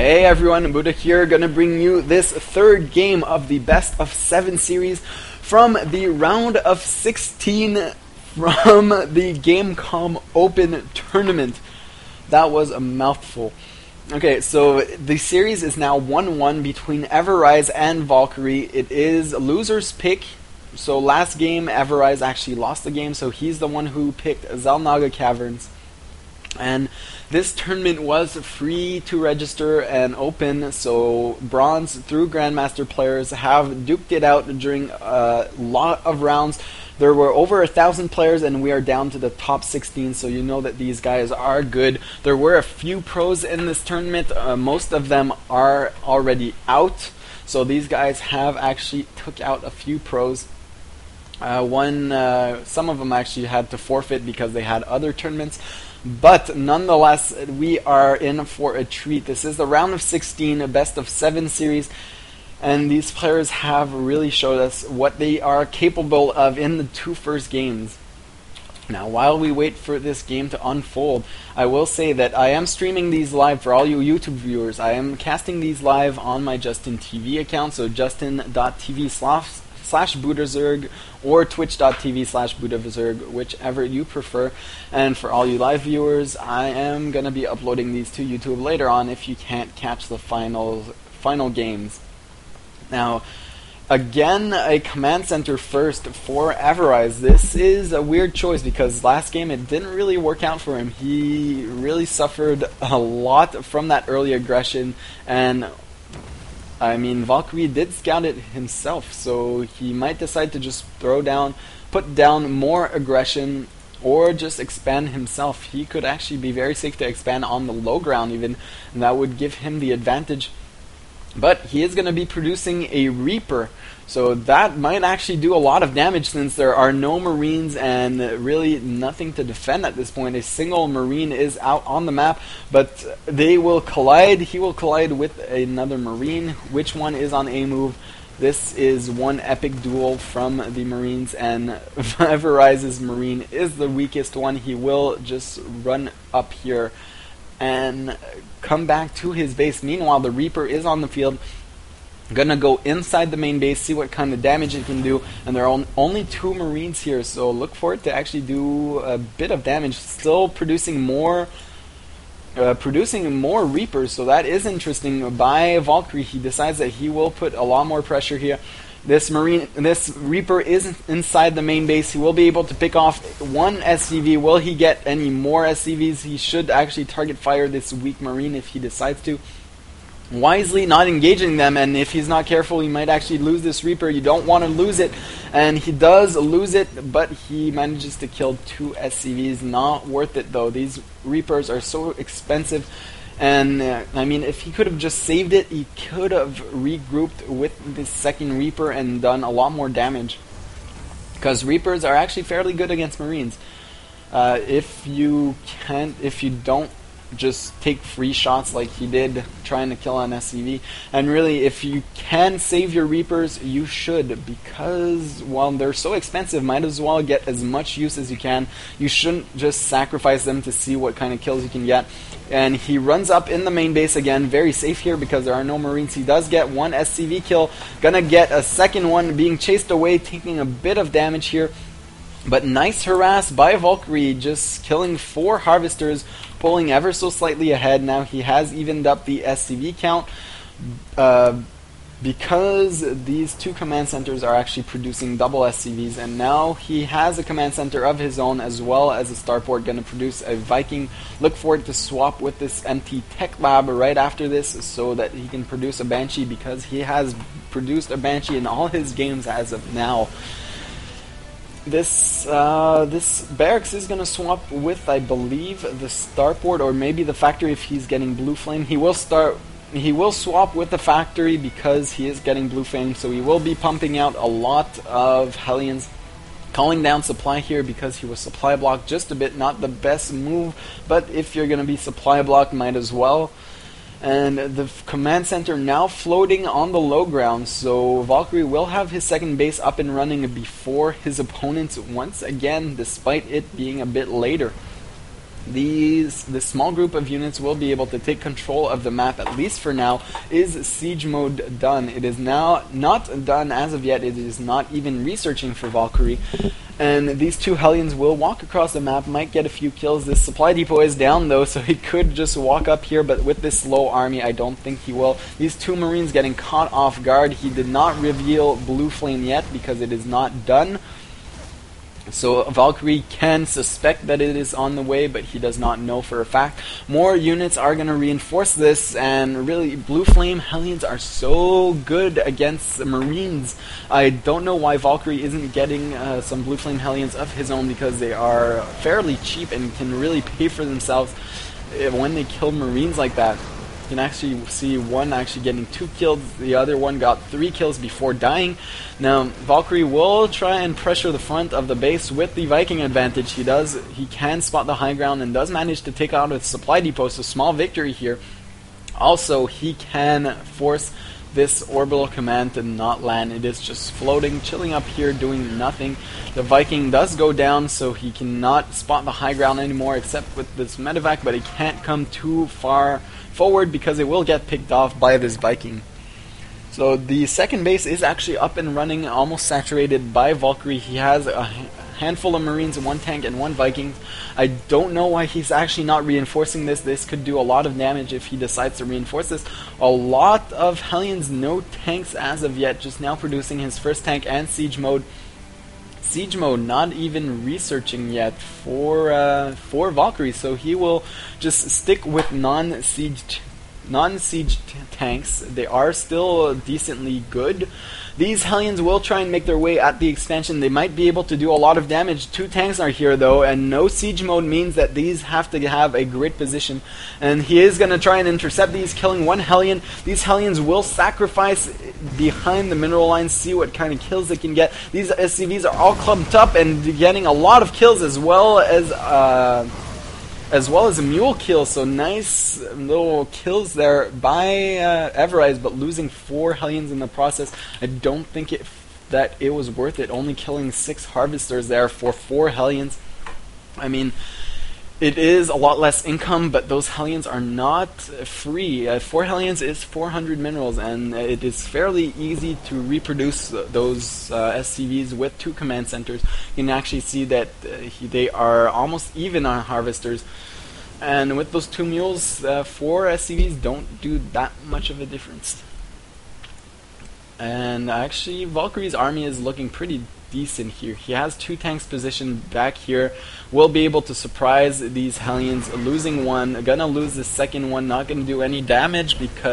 Hey everyone, Buddha here, gonna bring you this third game of the best of 7 series from the round of 16 from the Gamecom Open tournament. That was a mouthful. Okay, so the series is now 1-1 between Everize and Valkyrie. It is loser's pick. So last game, Everize actually lost the game, so he's the one who picked Xel'Naga Caverns. And this tournament was free to register and open, so bronze through Grandmaster players have duked it out during a lot of rounds. There were over 1,000 players and we are down to the top 16, so you know that these guys are good. There were a few pros in this tournament. Most of them are already out, so these guys have actually took out a few pros. Some of them actually had to forfeit because they had other tournaments. But nonetheless, we are in for a treat. This is the round of 16, a best of 7 series, and these players have really showed us what they are capable of in the 2 first games. Now, while we wait for this game to unfold, I will say that I am streaming these live for all you YouTube viewers. I am casting these live on my Justin TV account, so justin.tv/BuddhaZerg or twitch.tv/BuddhaZerg, whichever you prefer. And for all you live viewers, I am going to be uploading these to YouTube later on if you can't catch the final games. Now, again, a command center first for Everize. This is a weird choice because last game it didn't really work out for him. He really suffered a lot from that early aggression, and I mean, Valkyrie did scout it himself, so he might decide to just put down more aggression, or just expand himself. He could actually be very safe to expand on the low ground even, and that would give him the advantage. But he is going to be producing a Reaper, so that might actually do a lot of damage since there are no Marines and really nothing to defend at this point. A single Marine is out on the map, but they will collide. He will collide with another Marine. Which one is on A move? This is one epic duel from the Marines, and Everize's Marine is the weakest one. He will just run up here and come back to his base. Meanwhile, the Reaper is on the field, gonna go inside the main base, see what kind of damage it can do, and there are only 2 Marines here, so look for it to actually do a bit of damage. Still producing more Reapers, so that is interesting. By Valkyrie, he decides that he will put a lot more pressure here. This Reaper is inside the main base. He will be able to pick off 1 SCV. Will he get any more SCVs? He should actually target fire this weak Marine if he decides to. Wisely not engaging them, and if he's not careful, he might actually lose this Reaper. You don't want to lose it, and he does lose it, but he manages to kill 2 SCVs. Not worth it though. These Reapers are so expensive. And I mean, if he could have just saved it, he could have regrouped with this second Reaper and done a lot more damage. Because Reapers are actually fairly good against Marines. If you don't just take free shots like he did trying to kill an SCV. And really, if you can save your Reapers, you should, because while they're so expensive, might as well get as much use as you can. You shouldn't just sacrifice them to see what kind of kills you can get. And he runs up in the main base again, very safe here because there are no Marines. He does get 1 SCV kill, gonna get a second one, being chased away, taking a bit of damage here. But nice harass by Valkyrie, just killing 4 Harvesters, pulling ever so slightly ahead. Now he has evened up the SCV count because these 2 command centers are actually producing double SCVs, and now he has a command center of his own as well as a starport, going to produce a Viking. Look for it to swap with this empty tech lab right after this so that he can produce a Banshee, because he has produced a Banshee in all his games as of now. This barracks is going to swap with, I believe, the starport, or maybe the factory if he's getting blue flame. He will swap with the factory because he is getting blue flame, so he will be pumping out a lot of Hellions. Calling down supply here because he was supply blocked just a bit. Not the best move, but if you're going to be supply blocked, might as well. And the command center now floating on the low ground, so Valkyrie will have his second base up and running before his opponents once again, despite it being a bit later. This small group of units will be able to take control of the map, at least for now. Is siege mode done? It is now not done as of yet. It is not even researching for Valkyrie. And these two Hellions will walk across the map, might get a few kills. This supply depot is down though, so he could just walk up here, but with this slow army, I don't think he will. These two Marines getting caught off guard. He did not reveal Blue Flame yet because it is not done. So Valkyrie can suspect that it is on the way, but he does not know for a fact. More units are going to reinforce this, and really, Blue Flame Hellions are so good against Marines. I don't know why Valkyrie isn't getting some Blue Flame Hellions of his own, because they are fairly cheap and can really pay for themselves when they kill Marines like that. You can actually see one actually getting 2 kills, the other one got 3 kills before dying. Now, Valkyrie will try and pressure the front of the base with the Viking advantage. He can spot the high ground and does manage to take out a supply depot, so small victory here. Also, he can force this orbital command to not land. It is just floating, chilling up here, doing nothing. The Viking does go down, so he cannot spot the high ground anymore, except with this medevac, but he can't come too far forward because it will get picked off by this Viking. So the second base is actually up and running, almost saturated by Valkyrie. He has a handful of Marines, 1 tank, and 1 Viking. I don't know why he's actually not reinforcing this. This could do a lot of damage if he decides to reinforce this. A lot of Hellions, no tanks as of yet, just now producing his first tank and siege mode. Siege mode not even researching yet for Valkyrie, so he will just stick with non-siege tanks. They are still decently good. These Hellions will try and make their way at the expansion. They might be able to do a lot of damage. 2 tanks are here though, and no siege mode means that these have to have a great position. And he is going to try and intercept these, killing 1 Hellion. These Hellions will sacrifice behind the mineral lines, see what kind of kills they can get. These SCVs are all clumped up and getting a lot of kills, as well as a mule kill. So nice little kills there by Everize, but losing 4 Hellions in the process. I don't think that it was worth it, only killing 6 Harvesters there for 4 Hellions. I mean, it is a lot less income, but those Hellions are not free. 4 Hellions is 400 minerals, and it is fairly easy to reproduce those SCVs with 2 command centers. You can actually see that they are almost even on Harvesters. And with those 2 mules, 4 SCVs don't do that much of a difference. And actually, Valkyrie's army is looking pretty decent here. He has 2 tanks positioned back here. Will be able to surprise these Hellions, losing 1. Gonna lose the second one, not gonna do any damage because